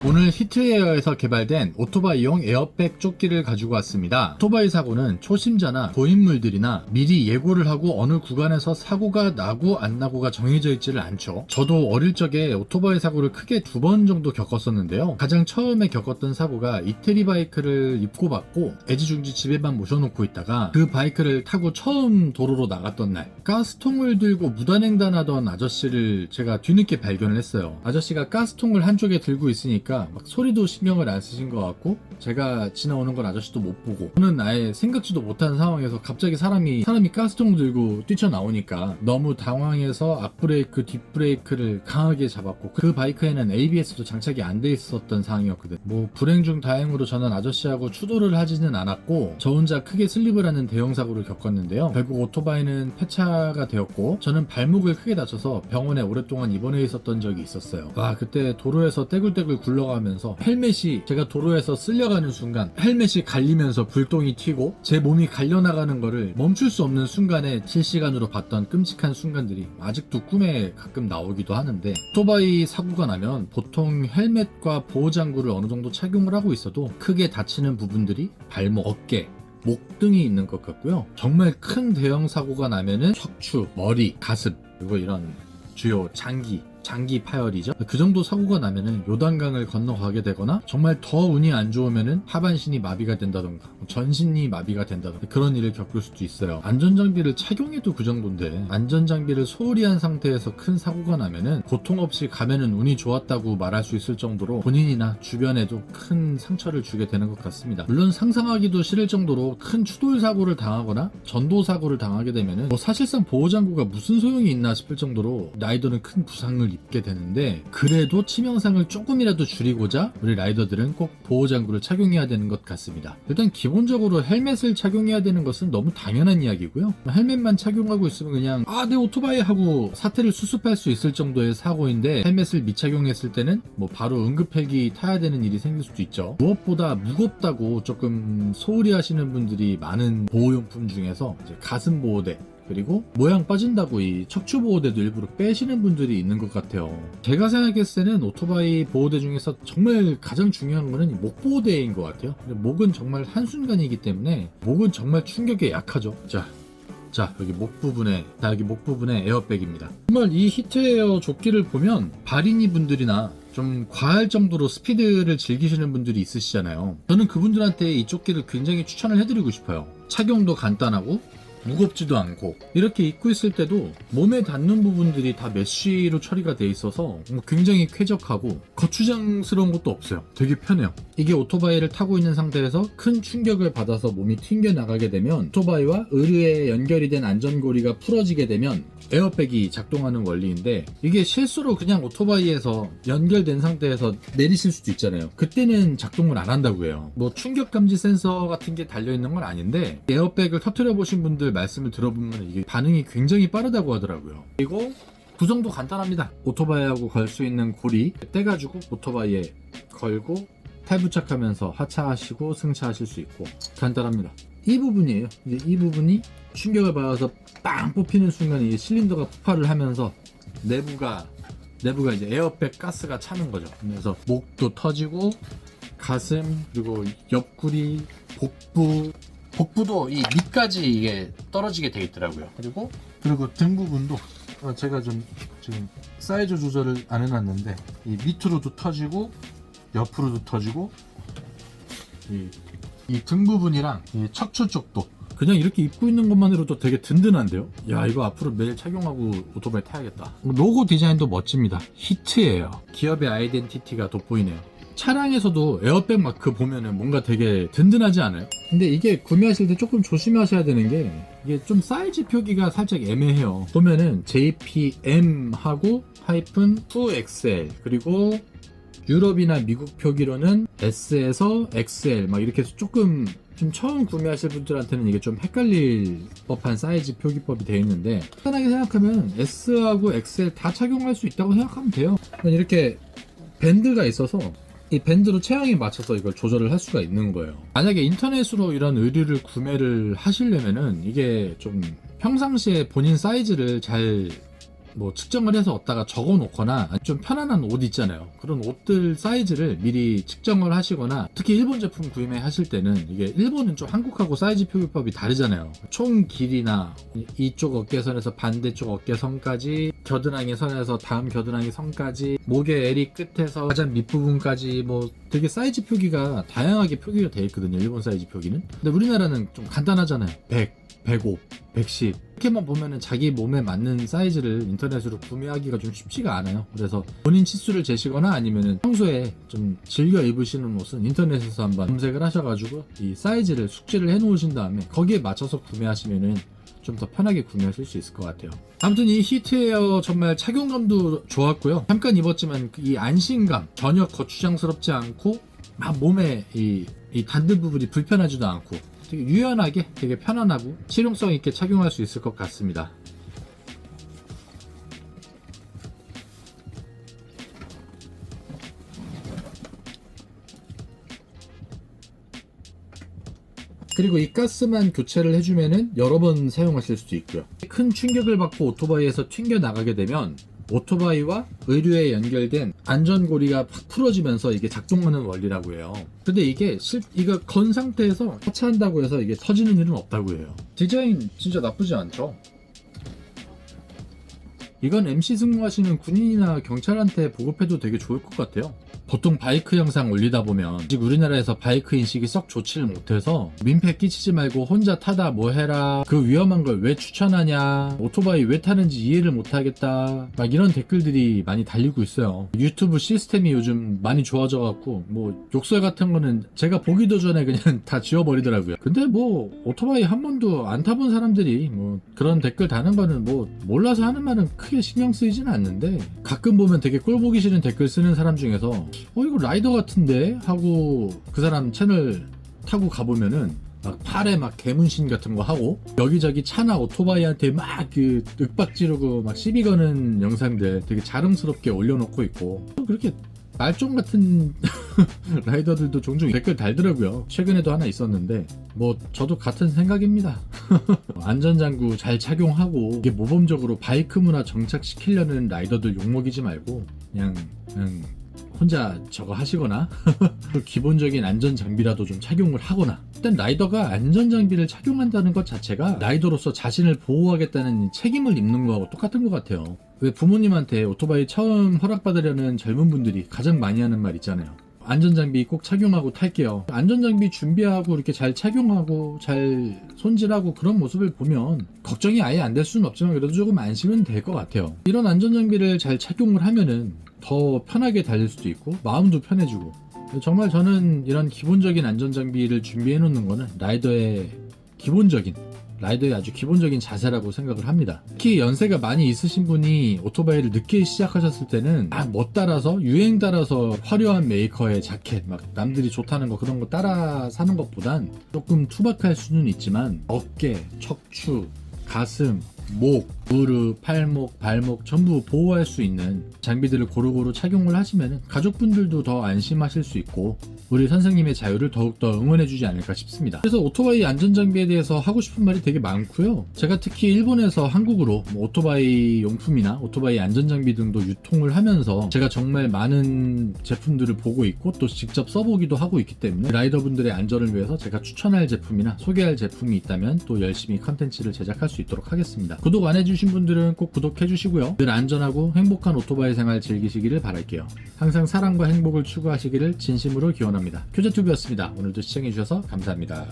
오늘 히트웨어에서 개발된 오토바이용 에어백 조끼를 가지고 왔습니다. 오토바이 사고는 초심자나 고인물들이나 미리 예고를 하고 어느 구간에서 사고가 나고 안 나고가 정해져 있지를 않죠. 저도 어릴 적에 오토바이 사고를 크게 2번 정도 겪었었는데요. 가장 처음에 겪었던 사고가 이태리 바이크를 입고 받고 애지중지 집에만 모셔놓고 있다가 그 바이크를 타고 처음 도로로 나갔던 날, 가스통을 들고 무단횡단하던 아저씨를 제가 뒤늦게 발견을 했어요. 아저씨가 가스통을 한쪽에 들고 있으니까 막 소리도 신경을 안 쓰신 것 같고, 제가 지나오는 건 아저씨도 못 보고, 저는 아예 생각지도 못한 상황에서 갑자기 사람이 가스통 들고 뛰쳐나오니까 너무 당황해서 앞브레이크 뒷브레이크를 강하게 잡았고, 그 바이크에는 ABS도 장착이 안 돼 있었던 상황이었거든. 불행 중 다행으로 저는 아저씨하고 추돌을 하지는 않았고 저 혼자 크게 슬립을 하는 대형 사고를 겪었는데요. 결국 오토바이는 폐차가 되었고 저는 발목을 크게 다쳐서 병원에 오랫동안 입원해 있었던 적이 있었어요. 그때 도로에서 떼굴떼굴 굴러가면서 헬멧이, 제가 도로에서 쓸려가는 순간 헬멧이 갈리면서 불똥이 튀고 제 몸이 갈려나가는 거를 멈출 수 없는 순간에 실시간으로 봤던 끔찍한 순간들이 아직도 꿈에 가끔 나오기도 하는데, 오토바이 사고가 나면 보통 헬멧과 보호장구를 어느 정도 착용을 하고 있어도 크게 다치는 부분들이 발목, 어깨, 목등이 있는 것 같고요. 정말 큰 대형 사고가 나면은 척추, 머리, 가슴, 그리고 이런 주요 장기 파열이죠. 그 정도 사고가 나면은 요단강을 건너가게 되거나 정말 더 운이 안 좋으면은 하반신이 마비가 된다던가 전신이 마비가 된다던가 그런 일을 겪을 수도 있어요. 안전장비를 착용해도 그 정도인데 안전장비를 소홀히 한 상태에서 큰 사고가 나면은 고통 없이 가면은 운이 좋았다고 말할 수 있을 정도로 본인이나 주변에도 큰 상처를 주게 되는 것 같습니다. 물론 상상하기도 싫을 정도로 큰 추돌 사고를 당하거나 전도 사고를 당하게 되면은 사실상 보호장구가 무슨 소용이 있나 싶을 정도로 라이더는 큰 부상을 입게 되는데, 그래도 치명상을 조금이라도 줄이고자 우리 라이더들은 꼭 보호장구를 착용해야 되는 것 같습니다. 일단 기본적으로 헬멧을 착용해야 되는 것은 너무 당연한 이야기고요. 헬멧만 착용하고 있으면 그냥 내 오토바이 하고 사태를 수습할 수 있을 정도의 사고인데, 헬멧을 미착용했을 때는 바로 응급헬기 타야 되는 일이 생길 수도 있죠. 무엇보다 무겁다고 조금 소홀히 하시는 분들이 많은 보호용품 중에서 이제 가슴 보호대, 그리고 모양 빠진다고 이 척추 보호대도 일부러 빼시는 분들이 있는 것 같아요. 제가 생각했을 때는 오토바이 보호대 중에서 정말 가장 중요한 거는 목 보호대인 것 같아요. 목은 정말 한순간이기 때문에 목은 정말 충격에 약하죠. 자, 여기 목 부분에 에어백입니다. 정말 이 히트웨어 조끼를 보면 발인이 분들이나 좀 과할 정도로 스피드를 즐기시는 분들이 있으시잖아요. 저는 그분들한테 이 조끼를 굉장히 추천을 해드리고 싶어요. 착용도 간단하고 무겁지도 않고, 이렇게 입고 있을 때도 몸에 닿는 부분들이 다 메쉬로 처리가 돼 있어서 굉장히 쾌적하고 거추장스러운 것도 없어요. 되게 편해요. 이게 오토바이를 타고 있는 상태에서 큰 충격을 받아서 몸이 튕겨나가게 되면 오토바이와 의류에 연결이 된 안전고리가 풀어지게 되면 에어백이 작동하는 원리인데, 이게 실수로 그냥 오토바이에서 연결된 상태에서 내리실 수도 있잖아요. 그때는 작동을 안 한다고 해요. 충격감지 센서 같은 게 달려있는 건 아닌데, 에어백을 터뜨려 보신 분들 말씀을 들어보면 이게 반응이 굉장히 빠르다고 하더라고요. 그리고 구성도 간단합니다. 오토바이하고 걸 수 있는 고리 떼가지고 오토바이에 걸고 탈부착하면서 하차하시고 승차하실 수 있고 간단합니다. 이 부분이에요. 이제 이 부분이 충격을 받아서 빵 뽑히는 순간 이 실린더가 폭발을 하면서 내부가 이제 에어백 가스가 차는 거죠. 그래서 목도 터지고 가슴, 그리고 옆구리, 복부도 이 밑까지 이게 떨어지게 돼 있더라고요. 그리고 등 부분도 제가 좀 지금 사이즈 조절을 안 해놨는데 이 밑으로도 터지고 옆으로도 터지고, 이 등 부분이랑 이 척추 쪽도 그냥 이렇게 입고 있는 것만으로도 되게 든든한데요. 이거 앞으로 매일 착용하고 오토바이 타야겠다. 로고 디자인도 멋집니다. 히트예요. 기업의 아이덴티티가 돋보이네요. 차량에서도 에어백 마크 보면은 뭔가 되게 든든하지 않아요? 근데 이게 구매하실 때 조금 조심하셔야 되는 게, 이게 좀 사이즈 표기가 살짝 애매해요. 보면은 JPM하고 -2XL, 그리고 유럽이나 미국 표기로는 S에서 XL 이렇게 해서 조금 좀 처음 구매하실 분들한테는 이게 좀 헷갈릴 법한 사이즈 표기법이 되어 있는데, 간단하게 생각하면 S하고 XL 다 착용할 수 있다고 생각하면 돼요. 이렇게 밴드가 있어서 이 밴드로 체형에 맞춰서 이걸 조절을 할 수가 있는 거예요. 만약에 인터넷으로 이런 의류를 구매를 하시려면은 이게 좀 평상시에 본인 사이즈를 잘 뭐 측정을 해서 얻다가 적어 놓거나 좀 편안한 옷 있잖아요. 그런 옷들 사이즈를 미리 측정을 하시거나, 특히 일본 제품 구매하실 때는 이게 일본은 좀 한국하고 사이즈 표기법이 다르잖아요. 총 길이나 이쪽 어깨선에서 반대쪽 어깨선까지, 겨드랑이 선에서 다음 겨드랑이 선까지, 목의 에리 끝에서 가장 밑부분까지 뭐 되게 사이즈 표기가 다양하게 표기가 되어 있거든요. 일본 사이즈 표기는. 근데 우리나라는 좀 간단하잖아요. 100, 105, 110 이렇게만 보면은 자기 몸에 맞는 사이즈를 인터넷으로 구매하기가 좀 쉽지가 않아요. 그래서 본인 치수를 재시거나 아니면은 평소에 좀 즐겨 입으시는 옷은 인터넷에서 한번 검색을 하셔가지고 이 사이즈를 숙지를 해 놓으신 다음에 거기에 맞춰서 구매하시면은 좀 더 편하게 구매하실 수 있을 것 같아요. 아무튼 이 히트에어 정말 착용감도 좋았고요. 잠깐 입었지만 이 안심감, 전혀 거추장스럽지 않고 막 몸에 이 닿는 부분이 불편하지도 않고 되게 유연하게, 되게 편안하고 실용성 있게 착용할 수 있을 것 같습니다. 그리고 이 가스만 교체를 해주면은 여러 번 사용하실 수도 있고요. 큰 충격을 받고 오토바이에서 튕겨 나가게 되면 오토바이와 의류에 연결된 안전고리가 팍 풀어지면서 이게 작동하는 원리라고 해요. 근데 이게 이거 건 상태에서 하차한다고 해서 이게 터지는 일은 없다고 해요. 디자인 진짜 나쁘지 않죠? 이건 MC 승무하시는 군인이나 경찰한테 보급해도 되게 좋을 것 같아요. 보통 바이크 영상 올리다 보면 아직 우리나라에서 바이크 인식이 썩 좋지를 못해서 민폐 끼치지 말고 혼자 타다 뭐 해라, 그 위험한 걸 왜 추천하냐, 오토바이 왜 타는지 이해를 못하겠다, 막 이런 댓글들이 많이 달리고 있어요. 유튜브 시스템이 요즘 많이 좋아져 갖고 뭐 욕설 같은 거는 제가 보기도 전에 그냥 다 지워버리더라고요. 근데 뭐 오토바이 한 번도 안 타본 사람들이 뭐 그런 댓글 다는 거는 뭐 몰라서 하는 말은 크게 신경 쓰이지는 않는데, 가끔 보면 되게 꼴 보기 싫은 댓글 쓰는 사람 중에서 이거 라이더 같은데? 하고 그 사람 채널 타고 가보면은 막 팔에 막 개문신 같은 거 하고 여기저기 차나 오토바이한테 막 그 윽박 지르고 막 시비 거는 영상들 되게 자랑스럽게 올려놓고 있고, 그렇게 말종 같은 라이더들도 종종 댓글 달더라고요. 최근에도 하나 있었는데 뭐 저도 같은 생각입니다. 안전장구 잘 착용하고 이게 모범적으로 바이크 문화 정착시키려는 라이더들 욕먹이지 말고 그냥 혼자 저거 하시거나 기본적인 안전장비라도 좀 착용을 하거나, 일단 라이더가 안전장비를 착용한다는 것 자체가 라이더로서 자신을 보호하겠다는 책임을 입는 거하고 똑같은 것 같아요. 왜 부모님한테 오토바이 처음 허락받으려는 젊은 분들이 가장 많이 하는 말 있잖아요. 안전장비 꼭 착용하고 탈게요. 안전장비 준비하고 이렇게 잘 착용하고 잘 손질하고 그런 모습을 보면 걱정이 아예 안 될 수는 없지만 그래도 조금 안심은 될 것 같아요. 이런 안전장비를 잘 착용을 하면은 더 편하게 달릴 수도 있고 마음도 편해지고, 정말 저는 이런 기본적인 안전장비를 준비해 놓는 거는 라이더의 아주 기본적인 자세라고 생각을 합니다. 특히 연세가 많이 있으신 분이 오토바이를 늦게 시작하셨을 때는 멋 따라서 유행 따라서 화려한 메이커의 자켓 막 남들이 좋다는 거 그런 거 따라 사는 것보단 조금 투박할 수는 있지만 어깨, 척추, 가슴, 목, 무릎, 팔목, 발목 전부 보호할 수 있는 장비들을 고루고루 착용을 하시면 가족분들도 더 안심하실 수 있고 우리 선생님의 자유를 더욱더 응원해주지 않을까 싶습니다. 그래서 오토바이 안전장비에 대해서 하고 싶은 말이 되게 많고요. 제가 특히 일본에서 한국으로 오토바이 용품이나 오토바이 안전장비 등도 유통을 하면서 제가 정말 많은 제품들을 보고 있고 또 직접 써보기도 하고 있기 때문에 라이더분들의 안전을 위해서 제가 추천할 제품이나 소개할 제품이 있다면 또 열심히 컨텐츠를 제작할 수 있도록 하겠습니다. 구독 안 해주신 분들은 꼭 구독해주시고요. 늘 안전하고 행복한 오토바이 생활 즐기시기를 바랄게요. 항상 사랑과 행복을 추구하시기를 진심으로 기원합니다. 큐제튜브였습니다. 오늘도 시청해주셔서 감사합니다.